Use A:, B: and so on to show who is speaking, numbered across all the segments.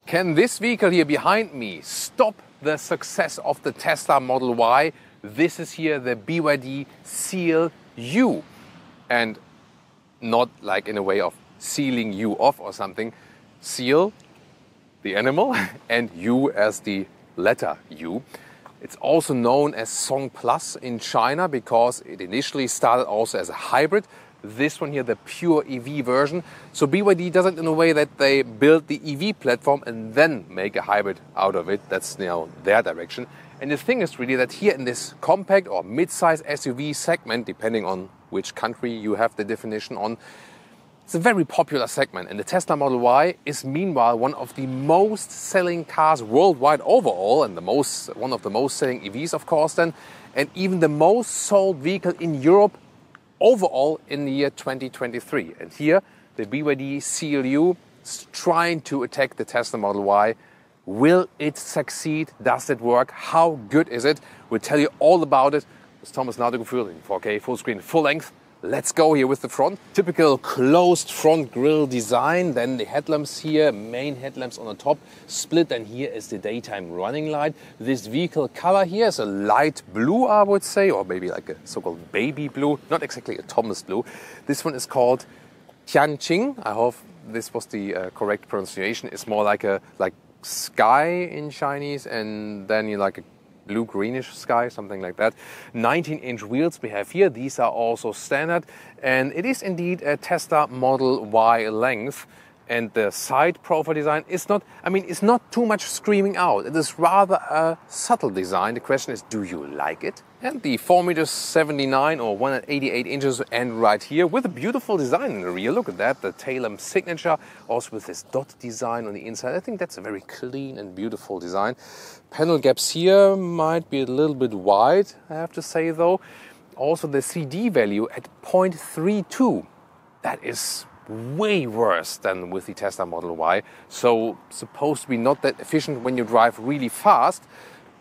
A: Can this vehicle here behind me stop the success of the Tesla Model Y? This is here the BYD Seal U. And not like in a way of sealing you off or something. Seal, the animal, and U as the letter U. It's also known as Plus in China because it initially started also as a hybrid. This one here, the pure EV version. So BYD does it in a way that they build the EV platform and then make a hybrid out of it. That's their direction. And the thing is really that here in this compact or mid-size SUV segment, depending on which country you have the definition on, it's a very popular segment. And the Tesla Model Y is meanwhile one of the most selling cars worldwide overall, and one of the most selling EVs, of course, then, and even the most sold vehicle in Europe overall in the year 2023. And here, the BYD Seal U is trying to attack the Tesla Model Y. Will it succeed? Does it work? How good is it? We'll tell you all about it with Thomas Nadegefühl in 4K, full screen, full length. Let's go here with the front. Typical closed front grille design. Then the headlamps here, main headlamps on the top, split. And here is the daytime running light. This vehicle color here is a light blue, I would say, or maybe like a so-called baby blue. Not exactly a Thomas blue. This one is called Tianqing. I hope this was the correct pronunciation. It's more like sky in Chinese, and then you like a blue-greenish sky, something like that. 19-inch wheels we have here. These are also standard. And it is indeed a Tesla Model Y length. And the side profile design is not, it's not too much screaming out. It is rather a subtle design. The question is, do you like it? And the 4.79 meters or 188 inches end right here with a beautiful design in the rear. Look at that, the tail lamp signature, also with this dot design on the inside. I think that's a very clean and beautiful design. Panel gaps here might be a little bit wide, I have to say though. Also the CD value at 0.32. That is way worse than with the Tesla Model Y. So supposed to be not that efficient when you drive really fast.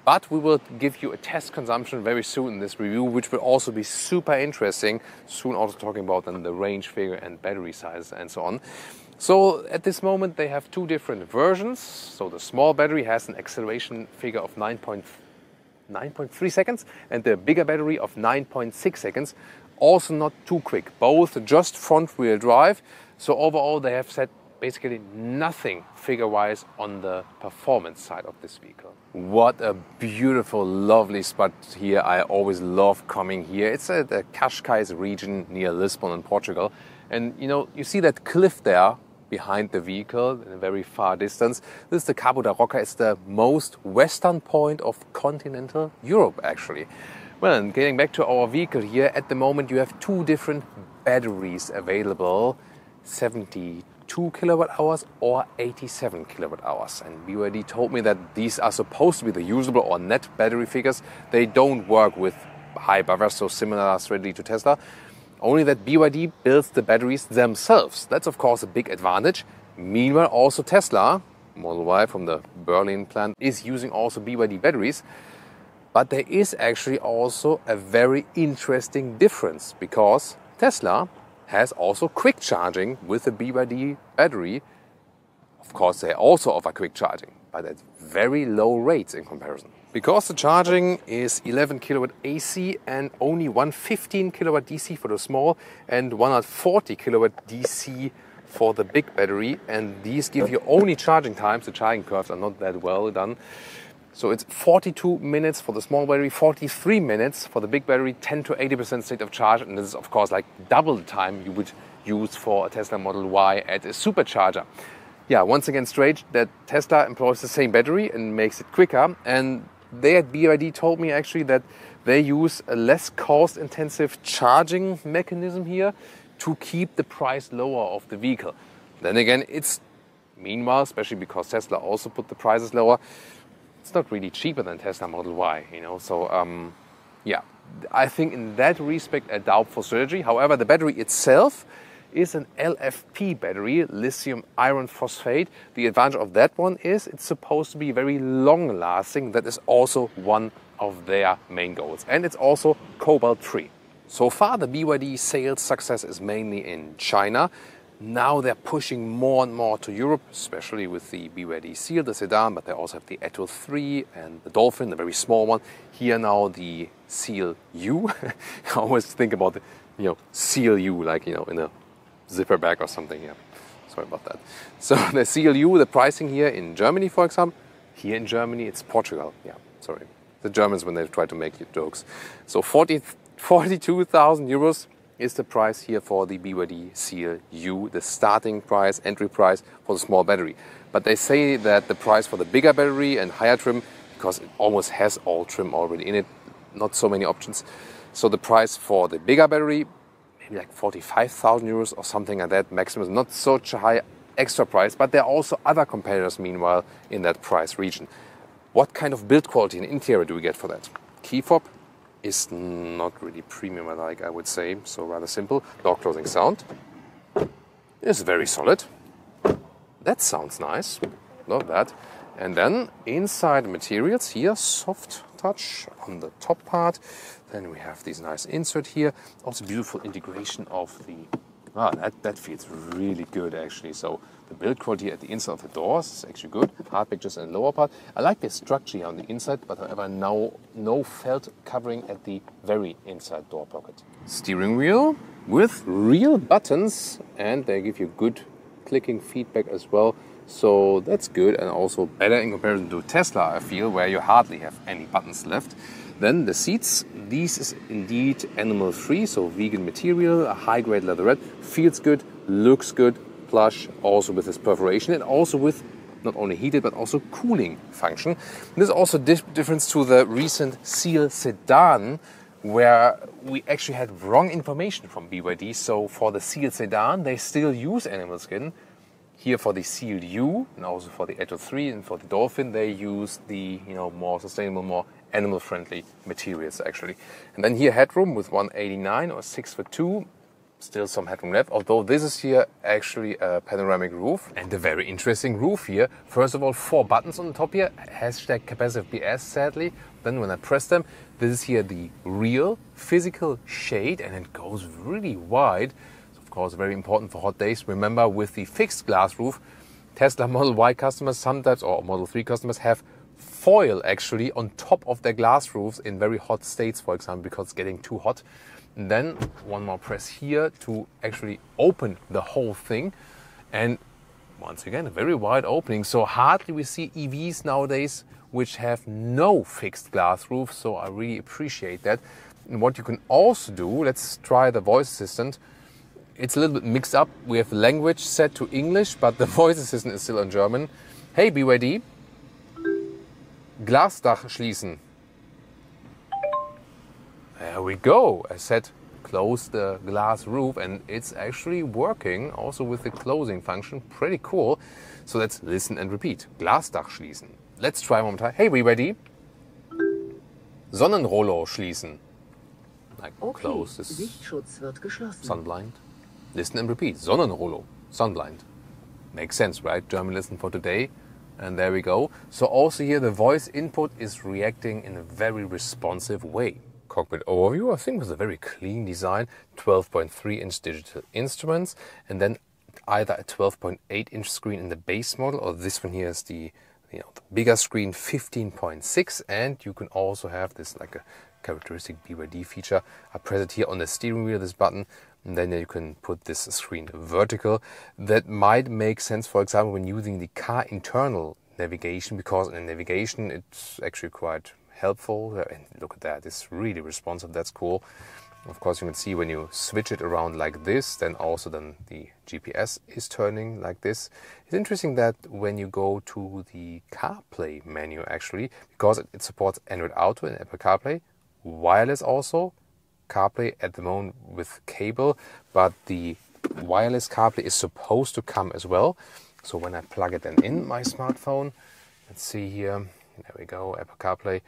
A: But we will give you a test consumption very soon in this review, which will also be super interesting. Soon also talking about then the range figure and battery size and so on. So at this moment they have two different versions. So the small battery has an acceleration figure of 9.3 seconds and the bigger battery of 9.6 seconds. Also not too quick, both just front wheel drive. So overall they have said basically nothing figure-wise on the performance side of this vehicle. What a beautiful, lovely spot here. I always love coming here. It's at the Cascais region near Lisbon in Portugal. And you see that cliff there behind the vehicle in a very far distance. This is the Cabo da Roca. It's the most western point of continental Europe, actually. Well, and getting back to our vehicle here, at the moment you have two different batteries available, 72 kilowatt hours or 87 kilowatt hours. And BYD told me that these are supposed to be the usable or net battery figures. They don't work with high buffers, so similar strategy to Tesla. Only that BYD builds the batteries themselves. That's of course a big advantage. Meanwhile, also Tesla, Model Y from the Berlin plant, is using also BYD batteries. But there is actually also a very interesting difference because Tesla has also quick charging with the BYD battery. Of course, they also offer quick charging, but at very low rates in comparison. Because the charging is 11 kilowatt AC and only 115 kilowatt DC for the small and 140 kilowatt DC for the big battery. And these give you only charging times. The charging curves are not that well done. So it's 42 minutes for the small battery, 43 minutes for the big battery, 10 to 80% state of charge. And this is, of course, like double the time you would use for a Tesla Model Y at a supercharger. Yeah, once again, strange that Tesla employs the same battery and makes it quicker. And they at BYD told me actually that they use a less cost-intensive charging mechanism here to keep the price lower of the vehicle. Then again, it's meanwhile, especially because Tesla also put the prices lower, it's not really cheaper than Tesla Model Y, So, yeah, I think in that respect, a doubtful strategy. However, the battery itself is an LFP battery, lithium iron phosphate. The advantage of that one is it's supposed to be very long-lasting. That is also one of their main goals. And it's also cobalt-free. So far, the BYD sales success is mainly in China. Now they're pushing more and more to Europe, especially with the BYD Seal, the sedan, but they also have the Atto 3 and the Dolphin, the very small one. Here now the Seal U. I always think about the, Seal U, like, in a zipper bag or something. Yeah, sorry about that. So the Seal U, the pricing here in Germany, for example. Here in Germany, it's Portugal. Yeah, sorry. The Germans when they try to make jokes. So 42,000 euros is the price here for the BYD Seal U, the starting price, entry price for the small battery. But they say that the price for the bigger battery and higher trim, because it almost has all trim already in it, not so many options. So the price for the bigger battery, maybe like 45,000 euros or something like that, maximum, not such a high extra price, but there are also other competitors meanwhile in that price region. What kind of build quality and interior do we get for that? Key fob is not really premium like I would say, so rather simple. Door closing sound is very solid. That sounds nice, love that. And then inside materials here, soft touch on the top part. Then we have this nice insert here. Also beautiful integration of the, that feels really good actually. So the build quality at the inside of the doors is actually good. Hard pictures in the lower part. I like the structure here on the inside, but however now no felt covering at the very inside door pocket. Steering wheel with real buttons, and they give you good clicking feedback as well. So that's good, and also better in comparison to Tesla, I feel, where you hardly have any buttons left. Then the seats, these is indeed animal-free, so vegan material, a high-grade leatherette, feels good, looks good, plush, also with this perforation, and also with not only heated but also cooling function. There's also difference to the recent Seal sedan, where we actually had wrong information from BYD. So for the Seal sedan, they still use animal skin. Here for the Seal U, and also for the Atto 3 and for the Dolphin, they use the more sustainable, more animal-friendly materials actually. And then here headroom with 189 or 6'2". Still some headroom left, although this is here actually a panoramic roof. And a very interesting roof here. First of all, 4 buttons on the top here, hashtag capacitive PS sadly. Then when I press them, this is here the real physical shade, and it goes really wide. So of course very important for hot days. Remember, with the fixed glass roof, Tesla Model Y customers sometimes, or Model 3 customers, have foil actually on top of their glass roofs in very hot states, for example, because it's getting too hot. And then one more press here to actually open the whole thing. And once again, a very wide opening. So hardly we see EVs nowadays which have no fixed glass roof. So I really appreciate that. And what you can also do, let's try the voice assistant. It's a little bit mixed up. We have language set to English, but the voice assistant is still in German. Hey BYD, Glasdach schließen. There we go. I said close the glass roof, and it's actually working also with the closing function. Pretty cool. So let's listen and repeat. Glasdach schließen. Let's try one more time. Hey everybody. Sonnenrollo schließen. Like okay, close this
B: Sichtschutz wird geschlossen.
A: sunblind. Listen and repeat. Sonnenrollo. Sunblind. Makes sense, right? German lesson for today. And there we go. So also here the voice input is reacting in a very responsive way. Cockpit overview, I think, was a very clean design. 12.3-inch digital instruments, and then either a 12.8-inch screen in the base model, or this one here is the the bigger screen, 15.6, and you can also have this like a characteristic BYD feature. I press it here on the steering wheel, this button, and then you can put this screen vertical. That might make sense, for example, when using the car internal navigation, because in the navigation it's actually quite helpful. And look at that, it's really responsive, that's cool. Of course, you can see when you switch it around like this, then the GPS is turning like this. It's interesting that when you go to the CarPlay menu, actually, because it supports Android Auto and Apple CarPlay, wireless also, CarPlay at the moment with cable, but the wireless CarPlay is supposed to come as well. So when I plug it then in my smartphone, let's see here, there we go, Apple CarPlay.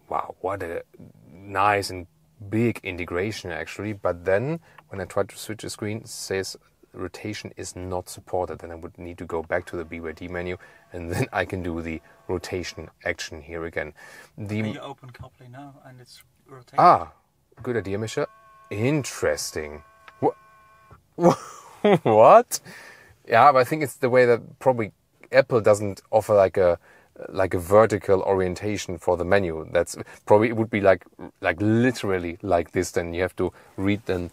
A: Wow, what a nice and big integration actually. But then when I try to switch the screen, it says rotation is not supported. Then I would need to go back to the BYD menu, and then I can do the rotation action here again.
C: Can you open CarPlay now and it's rotating?
A: Ah, good idea, Misha. Interesting. What? Yeah, but I think it's the way that probably Apple doesn't offer like a vertical orientation for the menu. That's probably, it would be like literally like this. Then you have to read them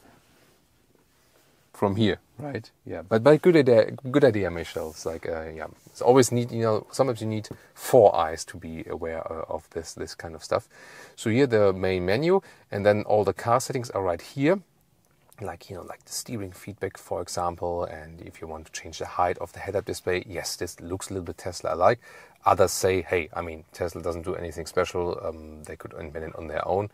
A: from here, right? Yeah, but good idea, Michelle. It's like yeah, it's always need, you know, sometimes you need 4 eyes to be aware of this kind of stuff. So here the main menu, and then all the car settings are right here. Like, you know, like the steering feedback, for example, and if you want to change the height of the head-up display, yes, this looks a little bit Tesla-alike. Others say, hey, I mean, Tesla doesn't do anything special. They could invent it on their own.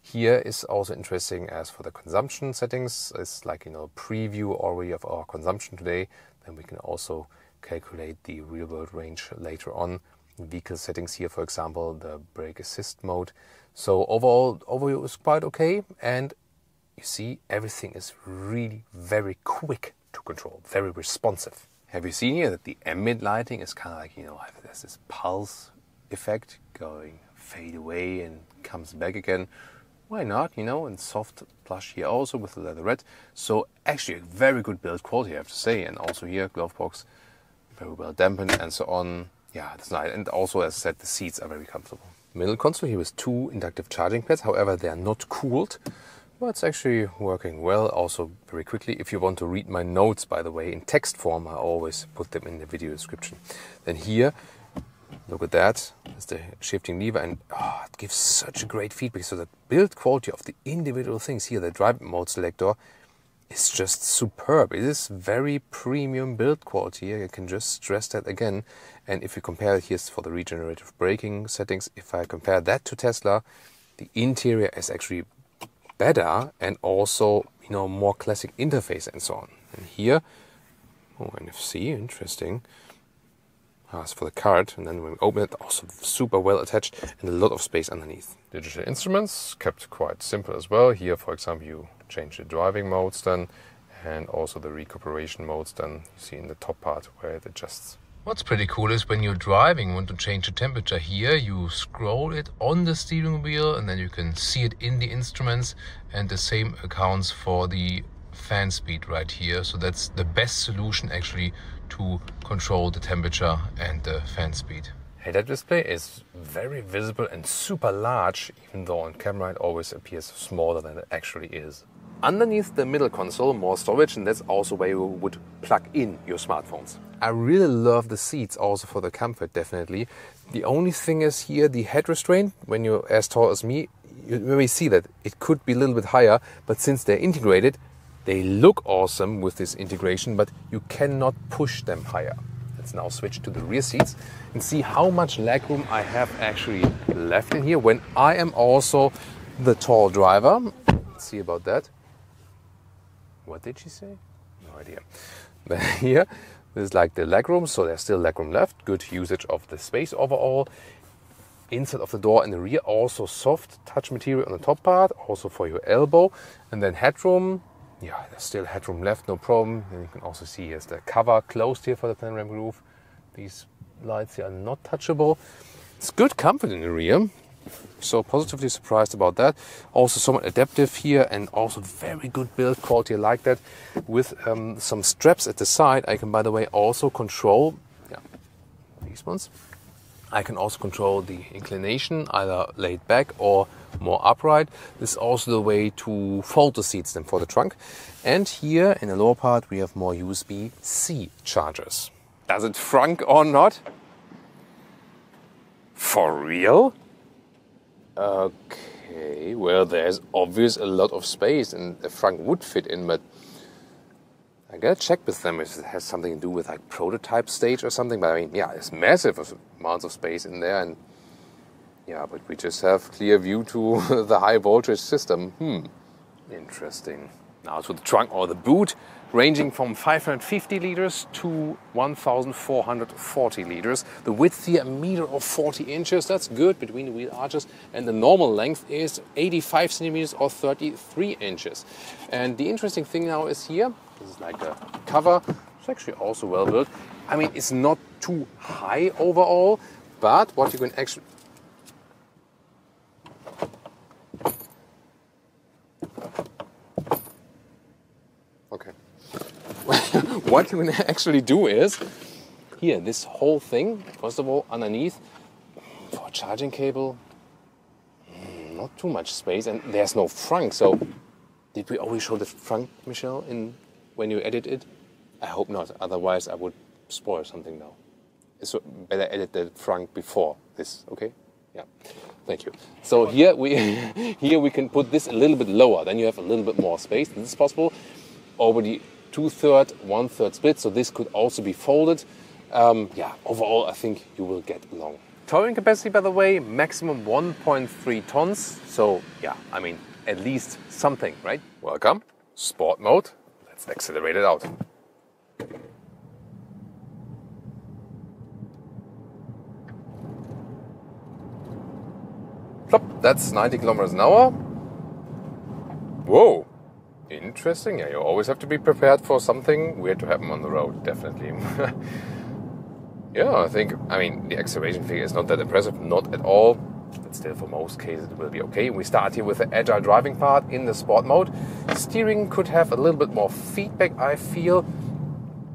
A: Here is also interesting as for the consumption settings. It's like, you know, preview already of our consumption today. Then we can also calculate the real-world range later on. Vehicle settings here, for example, the brake assist mode. So overall is quite okay. And you see, everything is really very quick to control, very responsive. Have you seen here that the ambient lighting is kind of like, you know, there's this pulse effect going fade away and comes back again. Why not, you know, and soft plush here also with the leather red. So actually a very good build quality, I have to say. And also here, glove box, very well dampened and so on. Yeah, it's nice. And also, as I said, the seats are very comfortable. Middle console here with 2 inductive charging pads. However, they are not cooled. Well, it's actually working well, also very quickly. If you want to read my notes, by the way, in text form, I always put them in the video description. Then here, look at that. There's the shifting lever, and it gives such a great feedback. So the build quality of the individual things here, the drive mode selector, is just superb. It is very premium build quality. I can just stress that again. And if you compare it, here's for the regenerative braking settings. If I compare that to Tesla, the interior is actually better and also, you know, more classic interface and so on. And here, NFC, interesting. It's for the card, and then when we open it, also super well attached and a lot of space underneath. Digital instruments kept quite simple as well. Here, for example, you change the driving modes then, and also the recuperation modes then. You see in the top part where it adjusts. What's pretty cool is when you're driving, want to change the temperature here, you scroll it on the steering wheel and then you can see it in the instruments, and the same accounts for the fan speed right here. So that's the best solution actually to control the temperature and the fan speed. Head-up display is very visible and super large, even though on camera it always appears smaller than it actually is. Underneath the middle console, more storage, and that's also where you would plug in your smartphones. I really love the seats also for the comfort, definitely. The only thing is here the head restraint. When you're as tall as me, you may see that it could be a little bit higher, but since they're integrated, they look awesome with this integration, but you cannot push them higher. Let's now switch to the rear seats and see how much legroom I have actually left in here when I am also the tall driver. Let's see about that. What did she say? No idea. But here, this is like the legroom, so there's still legroom left. Good usage of the space overall. Inside of the door in the rear, also soft touch material on the top part, also for your elbow. And then headroom, yeah, there's still headroom left, no problem. And you can also see here's the cover closed here for the panoramic roof. These lights here are not touchable. It's good comfort in the rear. So positively surprised about that. Also somewhat adaptive here, and also very good build quality. I like that. With some straps at the side, I can, by the way, also control these ones. I can also control the inclination, either laid back or more upright. This is also the way to fold the seats then for the trunk. And here in the lower part, we have more USB-C chargers. Does it frunk or not? For real? Okay, well, there's obviously a lot of space and the frunk would fit in, but I gotta check with them if it has something to do with like prototype stage or something. But I mean, yeah, there's massive amounts of space in there, and yeah, but we just have clear view to the high voltage system. Interesting. Now to the trunk or the boot, ranging from 550 liters to 1,440 liters. The width here, 1.40 meters. That's good between the wheel arches. And the normal length is 85 centimeters or 33 inches. And the interesting thing now is here, this is like a cover. It's actually also well built. I mean, it's not too high overall, but what you can actually... Okay. what you can actually do is, here, this whole thing, first of all, underneath, for a charging cable, not too much space, and there's no frunk. So, did we always show the frunk, Michelle, when you edit it? I hope not, otherwise I would spoil something now. So better edit the frunk before this, okay? Yeah, thank you. So here we can put this a little bit lower, then you have a little bit more space. This is possible over the 2/3, 1/3 split, so this could also be folded. Yeah, overall I think you will get along. Towing capacity, by the way, maximum 1.3 tons. So yeah, I mean, at least something, right? Welcome, sport mode. Let's accelerate it out. Plop, that's 90 kilometers an hour. Whoa, interesting. Yeah, you always have to be prepared for something weird to happen on the road, definitely. Yeah, I mean, the acceleration figure is not that impressive, not at all, but still for most cases it will be okay. We start here with the agile driving part in the sport mode. Steering could have a little bit more feedback, I feel,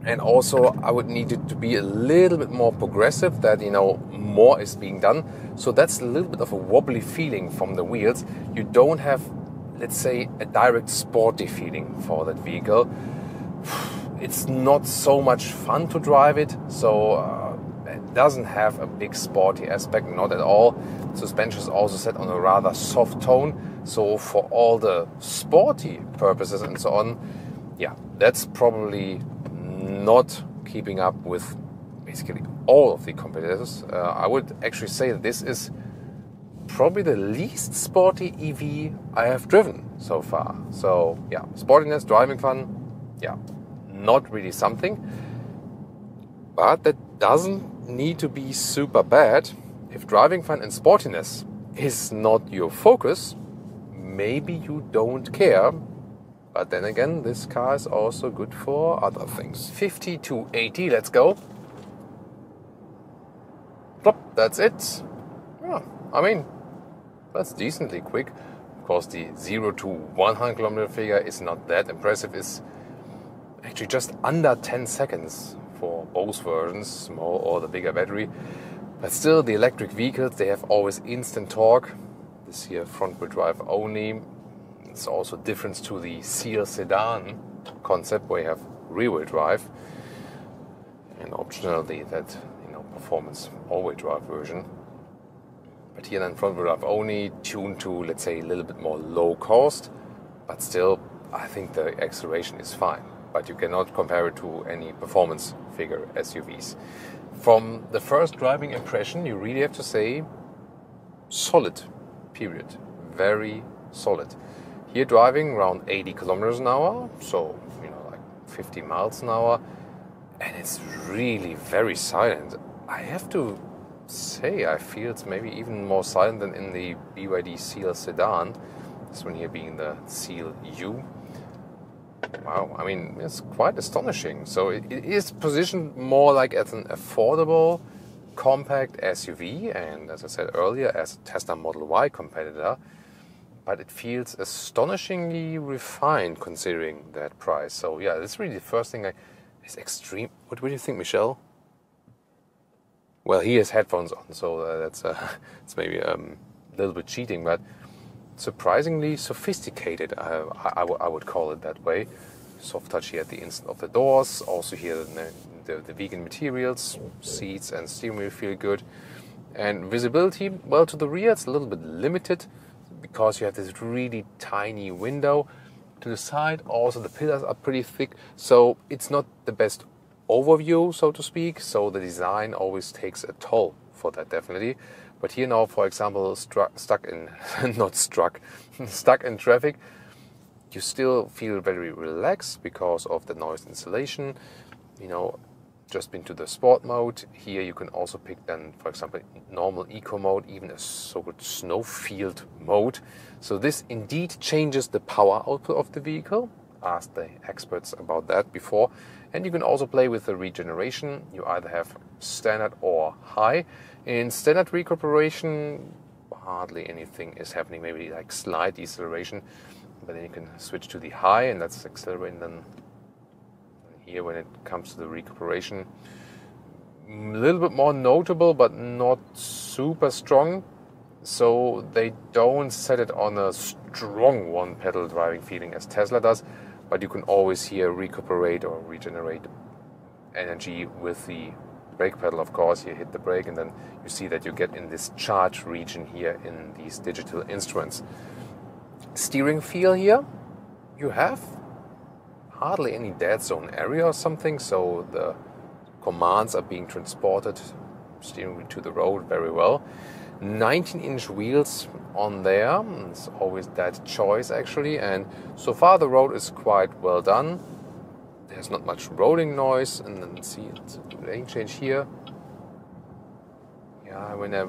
A: and also I would need it to be a little bit more progressive, that, you know, more is being done. So that's a little bit of a wobbly feeling from the wheels. You don't have, let's say, a direct sporty feeling for that vehicle. It's not so much fun to drive it, so it doesn't have a big sporty aspect, not at all. Suspension is also set on a rather soft tone, so for all the sporty purposes and so on, yeah, that's probably not keeping up with basically all of the competitors. I would actually say that this is probably the least sporty EV I have driven so far. So yeah, sportiness, driving fun, yeah, not really something. But that doesn't need to be super bad. If driving fun and sportiness is not your focus, maybe you don't care. But then again, this car is also good for other things. 50 to 80, let's go. Plop, that's it. Yeah, I mean, that's decently quick. Of course, the 0 to 100 kilometer figure is not that impressive. It's actually just under 10 seconds for both versions, small or the bigger battery. But still, the electric vehicles, they have always instant torque. This here, front wheel drive only. It's also a difference to the Seal sedan concept, where you have rear wheel drive, and optionally that, you know, performance all-wheel drive version. But here then front wheel drive only, tuned to, let's say, a little bit more low cost, but still I think the acceleration is fine. But you cannot compare it to any performance figure SUVs. From the first driving impression, you really have to say solid, period. Very solid. Here driving around 80 kilometers an hour, so, you know, like 50 miles an hour, and it's really very silent. I have to say, I feel it's maybe even more silent than in the BYD Seal sedan. This one here being the Seal U. Wow, I mean, it's quite astonishing. So it is positioned more like as an affordable, compact SUV, and as I said earlier, as a Tesla Model Y competitor. But it feels astonishingly refined considering that price. So yeah, that's really the first thing. It's extreme. What do you think, Michelle? Well, he has headphones on, so that's it's maybe a little bit cheating, but surprisingly sophisticated. I would call it that way. Soft touch here at the inside of the doors. Also here the vegan materials, seats and steering wheel feel good. And visibility, well, to the rear it's a little bit limited because you have this really tiny window. To the side also the pillars are pretty thick, so it's not the best overview, so to speak. So the design always takes a toll for that, definitely. But here now, for example, stuck in traffic, you still feel very relaxed because of the noise insulation. You know, just been to the sport mode. Here you can also pick then, for example, normal eco mode, even a so-called snowfield mode. So this indeed changes the power output of the vehicle. Asked the experts about that before. And you can also play with the regeneration. You either have standard or high. In standard recuperation, hardly anything is happening, maybe like slight deceleration. But then you can switch to the high, and that's accelerating then here when it comes to the recuperation. A little bit more notable, but not super strong. So they don't set it on a strong one-pedal driving feeling as Tesla does, but you can always here recuperate or regenerate energy with the brake pedal, of course. You hit the brake and then you see that you get in this charge region here in these digital instruments. Steering feel here, you have hardly any dead zone area or something, so the commands are being transported, steering wheel to the road, very well. 19-inch wheels on there, it's always that choice actually, and so far the road is quite well done. There's not much rolling noise, and then see it's a lane change here. Yeah, when I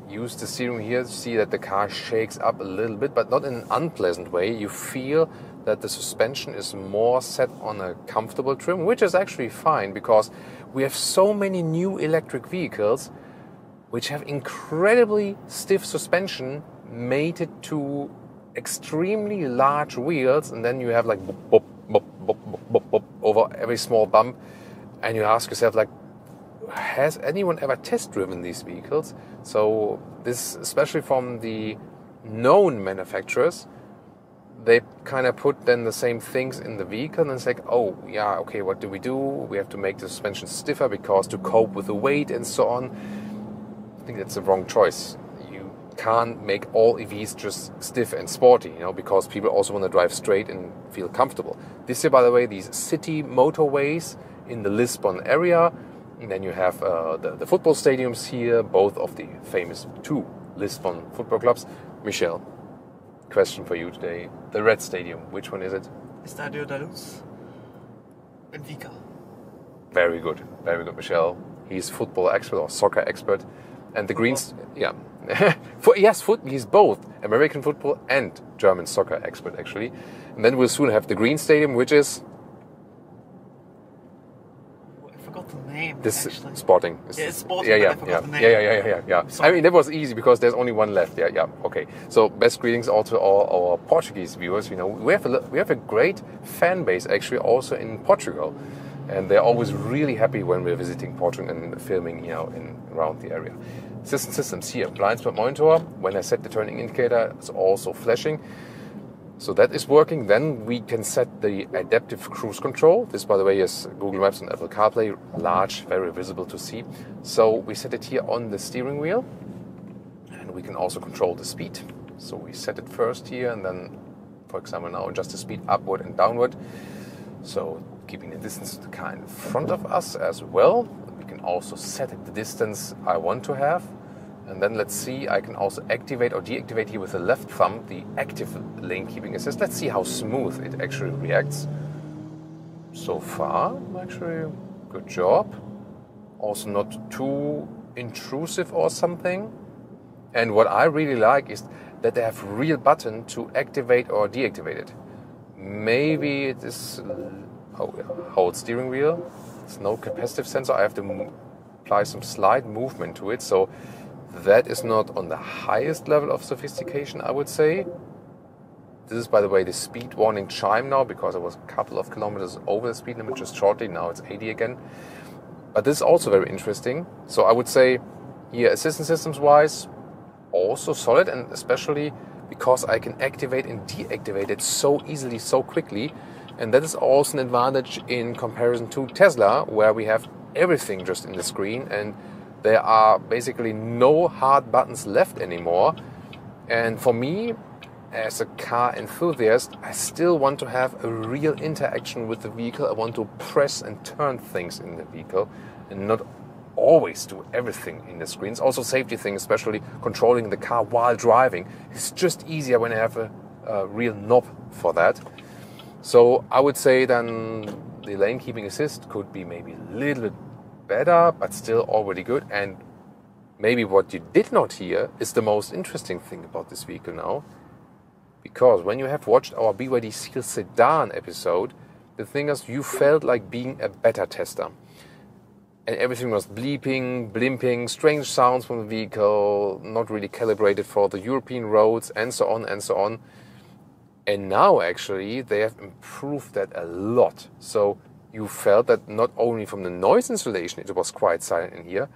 A: use the steering wheel here, you see that the car shakes up a little bit, but not in an unpleasant way. You feel that the suspension is more set on a comfortable trim, which is actually fine because we have so many new electric vehicles which have incredibly stiff suspension mated to extremely large wheels, and then you have like bop, bop, bop, bop, bop, bop, bop over every small bump, and you ask yourself like, has anyone ever test driven these vehicles? So this, especially from the known manufacturers, they kind of put then the same things in the vehicle, and it's like, oh yeah, okay, what do? We have to make the suspension stiffer because to cope with the weight and so on. I think that's the wrong choice. You can't make all EVs just stiff and sporty, because people also want to drive straight and feel comfortable. This year, by the way, these city motorways in the Lisbon area, and then you have the football stadiums here, both of the famous 2 Lisbon football clubs. Michel, question for you today. The red stadium, which one is it?
C: Estadio da Luz, Benfica.
A: Very good, Michel. He's football expert or soccer expert. And the Greens, yeah. Yes, he's both American football and German soccer expert, actually. And then we'll soon have the Green Stadium, which is...
C: I forgot the name,
A: this
C: actually.
A: Sporting.
C: Yeah, it's Sporting,
A: yeah,
C: but I forgot the name.
A: Yeah. I mean, that was easy because there's only one left. Yeah, okay. So best greetings also to all our Portuguese viewers. We have a great fan base, actually, also in Portugal. And they're always really happy when we're visiting Portugal and filming, around the area. Systems here, blind spot monitor. When I set the turning indicator, it's also flashing. So that is working. Then we can set the adaptive cruise control. This, by the way, is Google Maps and Apple CarPlay, large, very visible to see. So we set it here on the steering wheel, and we can also control the speed. So we set it first here, and then, for example, now adjust the speed upward and downward. So keeping the distance to the car in front of us as well. We can also set the distance I want to have. And then let's see, I can also activate or deactivate here with the left thumb the active lane keeping assist. Let's see how smooth it actually reacts. So far, actually, good job. Also not too intrusive or something. And what I really like is that they have a real button to activate or deactivate it. Maybe it is... hold steering wheel. It's no capacitive sensor. I have to apply some slight movement to it. So that is not on the highest level of sophistication, I would say. This is, by the way, the speed warning chime now, because I was a couple of kilometers over the speed limit just shortly. Now it's 80 again. But this is also very interesting. So I would say here, assistance systems wise, also solid, and especially because I can activate and deactivate it so easily, so quickly. And that is also an advantage in comparison to Tesla, where we have everything just in the screen and there are basically no hard buttons left anymore. And for me, as a car enthusiast, I still want to have a real interaction with the vehicle. I want to press and turn things in the vehicle and not always do everything in the screens. Also safety thing, especially controlling the car while driving. It's just easier when I have a real knob for that. So I would say then the lane keeping assist could be maybe a little bit better, but still already good. And maybe what you did not hear is the most interesting thing about this vehicle now. Because when you have watched our BYD Seal Sedan episode, the thing is you felt like being a beta tester. And everything was bleeping, blimping, strange sounds from the vehicle, not really calibrated for the European roads, and so on and so on. And now actually they have improved that a lot. So you felt that not only from the noise insulation it was quite silent in here,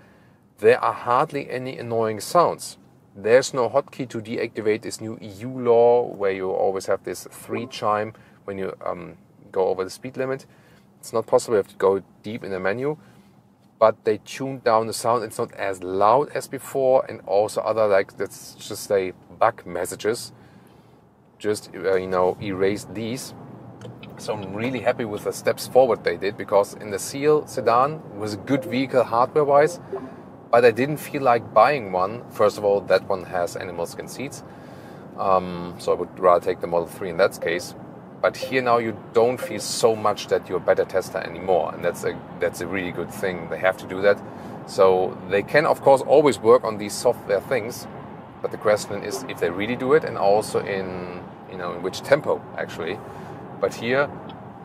A: there are hardly any annoying sounds. There's no hotkey to deactivate this new EU law where you always have this 3 chime when you go over the speed limit. It's not possible, you have to go deep in the menu. But they tuned down the sound, it's not as loud as before, and also other, like, let's just say, bug messages. Just, erase these. So I'm really happy with the steps forward they did, because in the Seal sedan was a good vehicle hardware-wise, but I didn't feel like buying one. First of all, that one has animal skin seats, so I would rather take the Model 3 in that case. But here now you don't feel so much that you're a better Tesla anymore, and that's a really good thing. They have to do that. So they can, of course, always work on these software things, but the question is if they really do it, and also in which tempo actually. But here,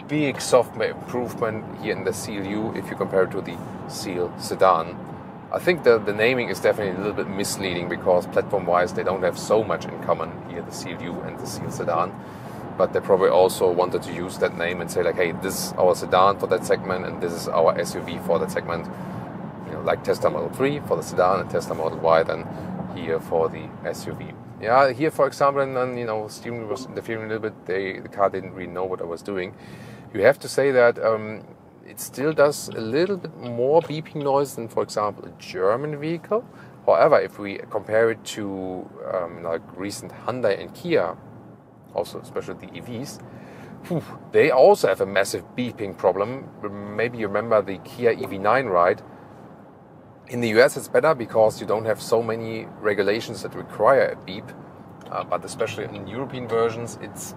A: big software improvement here in the Seal U if you compare it to the Seal sedan. I think the naming is definitely a little bit misleading because platform-wise they don't have so much in common here, the Seal U and the Seal sedan. But they probably also wanted to use that name and say like, hey, this is our sedan for that segment and this is our SUV for that segment. Like Tesla Model 3 for the sedan and Tesla Model Y then here for the SUV. Yeah, here for example, and then, steering wheel was interfering a little bit. The car didn't really know what I was doing. You have to say that it still does a little bit more beeping noise than, for example, a German vehicle. However, if we compare it to like recent Hyundai and Kia, also especially the EVs, they also have a massive beeping problem. Maybe you remember the Kia EV9 ride. In the US it's better because you don't have so many regulations that require a beep, but especially in European versions it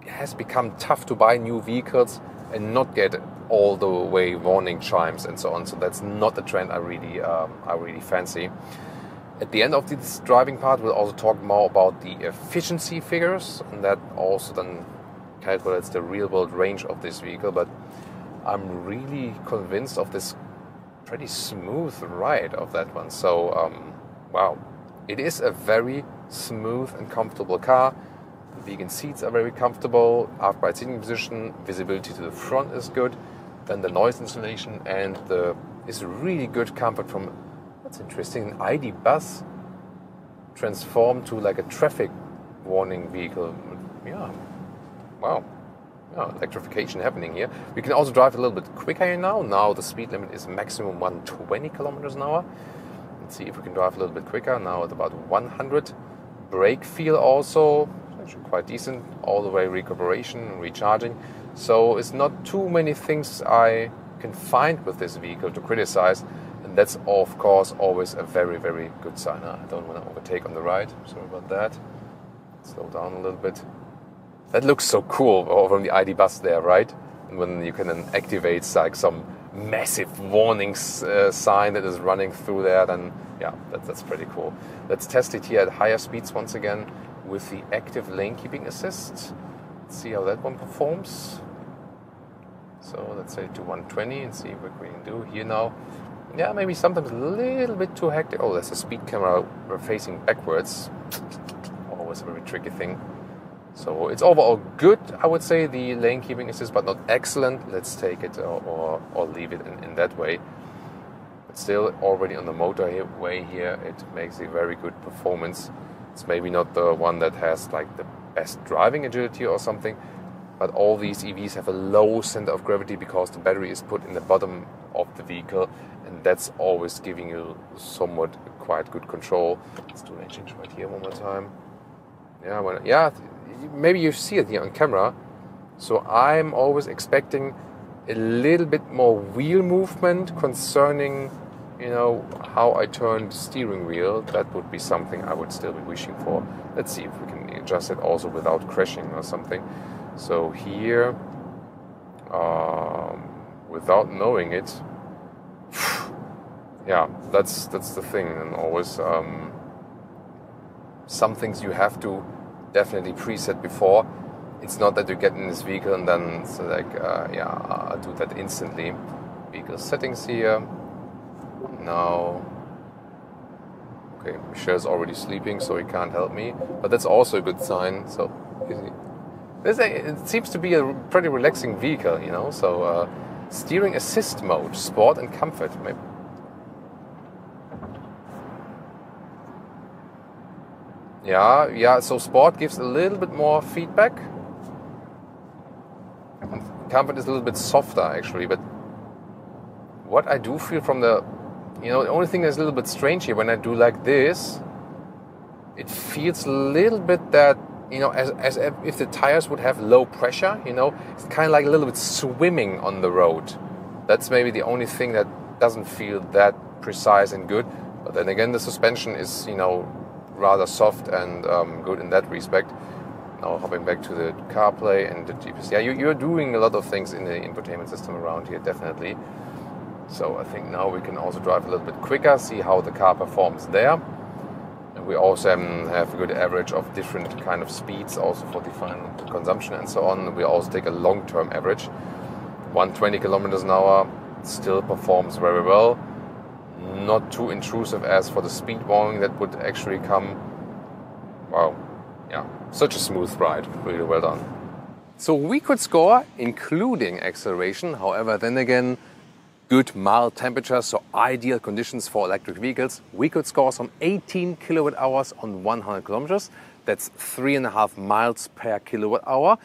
A: has become tough to buy new vehicles and not get all the way warning chimes and so on. So that's not a trend I really fancy. At the end of this driving part, we'll also talk more about the efficiency figures, and that also then calculates the real-world range of this vehicle. But I'm really convinced of this pretty smooth ride of that one. So, wow, it is a very smooth and comfortable car. The vegan seats are very comfortable, upright seating position, visibility to the front is good. Then the noise insulation and is really good comfort from. That's interesting. An ID bus transformed to like a traffic warning vehicle. Yeah, wow. Yeah, electrification happening here. We can also drive a little bit quicker here now. Now the speed limit is maximum 120 kilometers an hour. Let's see if we can drive a little bit quicker. Now at about 100. Brake feel also actually quite decent. All the way recuperation, recharging. So it's not too many things I can find with this vehicle to criticize. And that's of course always a very, very good sign. I don't want to overtake on the right. Sorry about that. Slow down a little bit. That looks so cool from the ID bus there, right? And when you can then activate like some massive warning sign that is running through there, then yeah, that's pretty cool. Let's test it here at higher speeds once again with the active lane keeping assist. Let's see how that one performs. So let's say to 120 and see what we can do here now. Yeah, maybe sometimes a little bit too hectic. Oh, there's a speed camera facing backwards. Always a very tricky thing. So it's overall good, I would say, the lane keeping assist, but not excellent. Let's take it or leave it in that way. But still, already on the motorway here, it makes a very good performance. It's maybe not the one that has like the best driving agility or something, but all these EVs have a low center of gravity because the battery is put in the bottom of the vehicle, and that's always giving you somewhat quite good control. Let's do lane change right here one more time. Yeah, maybe you see it here on camera. So I'm always expecting a little bit more wheel movement concerning, how I turn the steering wheel. That would be something I would still be wishing for. Let's see if we can adjust it also without crashing or something. So here, without knowing it, yeah, that's the thing. And always some things you have to definitely preset before. It's not that you get in this vehicle and then it's like, I'll do that instantly. Vehicle settings here. Now, okay, Michelle's already sleeping, so he can't help me. But that's also a good sign. So It seems to be a pretty relaxing vehicle, you know. So steering assist mode, sport and comfort. Maybe. Yeah. So sport gives a little bit more feedback. Comfort is a little bit softer actually, but what I do feel from the only thing that's a little bit strange here, when I do like this, it feels a little bit that, as if the tires would have low pressure, it's kind of like a little bit swimming on the road. That's maybe the only thing that doesn't feel that precise and good. But then again, the suspension is, rather soft and good in that respect. Now hopping back to the CarPlay and the GPS. Yeah, you're doing a lot of things in the infotainment system around here, definitely. So I think now we can also drive a little bit quicker, see how the car performs there. And we also have a good average of different kind of speeds also for the final consumption and so on. We also take a long-term average. 120 kilometers an hour still performs very well. Not too intrusive as for the speed warning that would actually come. Wow, yeah, such a smooth ride, really well done. So we could score including acceleration, however, then again, good mild temperatures, so ideal conditions for electric vehicles. We could score some 18 kilowatt hours on 100 kilometers. That's 3.5 miles per kilowatt hour.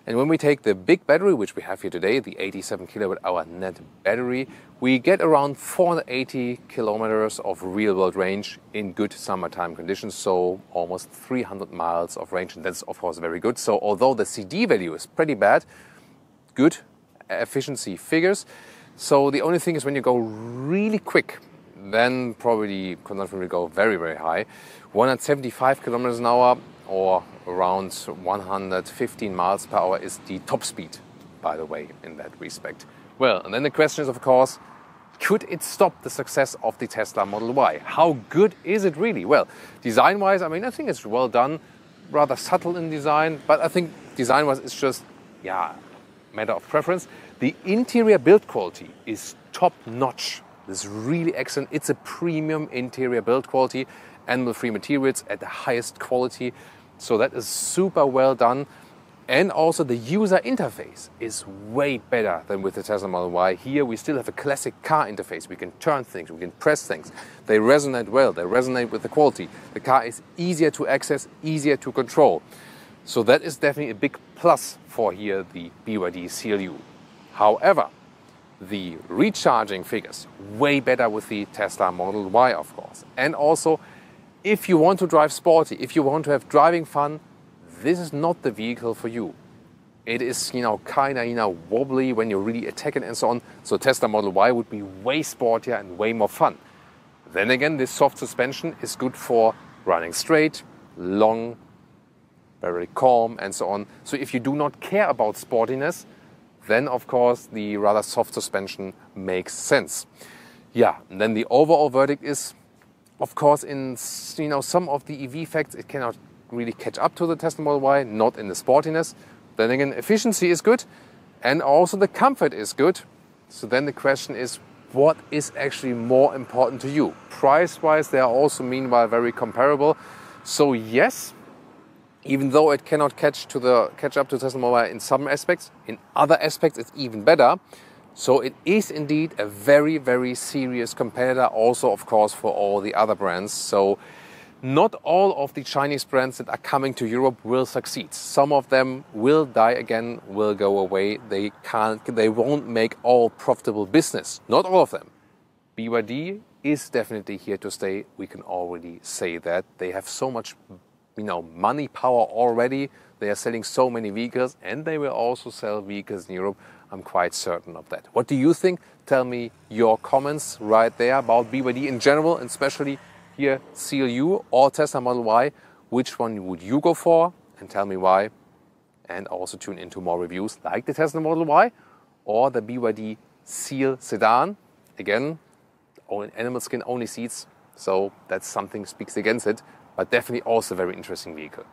A: And when we take the big battery, which we have here today, the 87 kilowatt hour net battery, we get around 480 kilometers of real world range in good summertime conditions. So almost 300 miles of range. And that's of course very good. So although the CD value is pretty bad, good efficiency figures. So the only thing is when you go really quick, then probably the consumption will go very, very high. 175 kilometers an hour or around 115 miles per hour is the top speed, by the way, in that respect. Well, and then the question is, of course, could it stop the success of the Tesla Model Y? How good is it really? Well, design-wise, I think it's well done, rather subtle in design, but I think design-wise it's just, matter of preference. The interior build quality is top-notch. This is really excellent. It's a premium interior build quality, animal-free materials at the highest quality. So that is super well done. And also the user interface is way better than with the Tesla Model Y. Here we still have a classic car interface. We can turn things, we can press things. They resonate well, they resonate with the quality. The car is easier to access, easier to control. So that is definitely a big plus for here the BYD CLU. However, the recharging figures, way better with the Tesla Model Y, of course. And also, if you want to drive sporty, if you want to have driving fun, this is not the vehicle for you. It is, kind of, wobbly when you really attack it and so on. So Tesla Model Y would be way sportier and way more fun. Then again, this soft suspension is good for running straight, long, very calm and so on. So if you do not care about sportiness, then of course the rather soft suspension makes sense. And then the overall verdict is, of course, in some of the EV facts, it cannot really catch up to the Tesla Model Y, not in the sportiness. Then again, efficiency is good and also the comfort is good. So then the question is, what is actually more important to you? Price-wise, they are also meanwhile very comparable. So yes, even though it cannot catch up to Tesla Model Y in some aspects, in other aspects it's even better. So it is indeed a very, very serious competitor also, of course, for all the other brands. So not all of the Chinese brands that are coming to Europe will succeed. Some of them will die again, will go away. They won't make all profitable business. Not all of them. BYD is definitely here to stay. We can already say that. They have so much money power already. They are selling so many vehicles and they will also sell vehicles in Europe. I'm quite certain of that. What do you think? Tell me your comments right there about BYD in general, and especially here CLU or Tesla Model Y. Which one would you go for? And tell me why. And also tune into more reviews like the Tesla Model Y or the BYD Seal Sedan. Again, animal skin only seats, so that's something speaks against it, but definitely also a very interesting vehicle.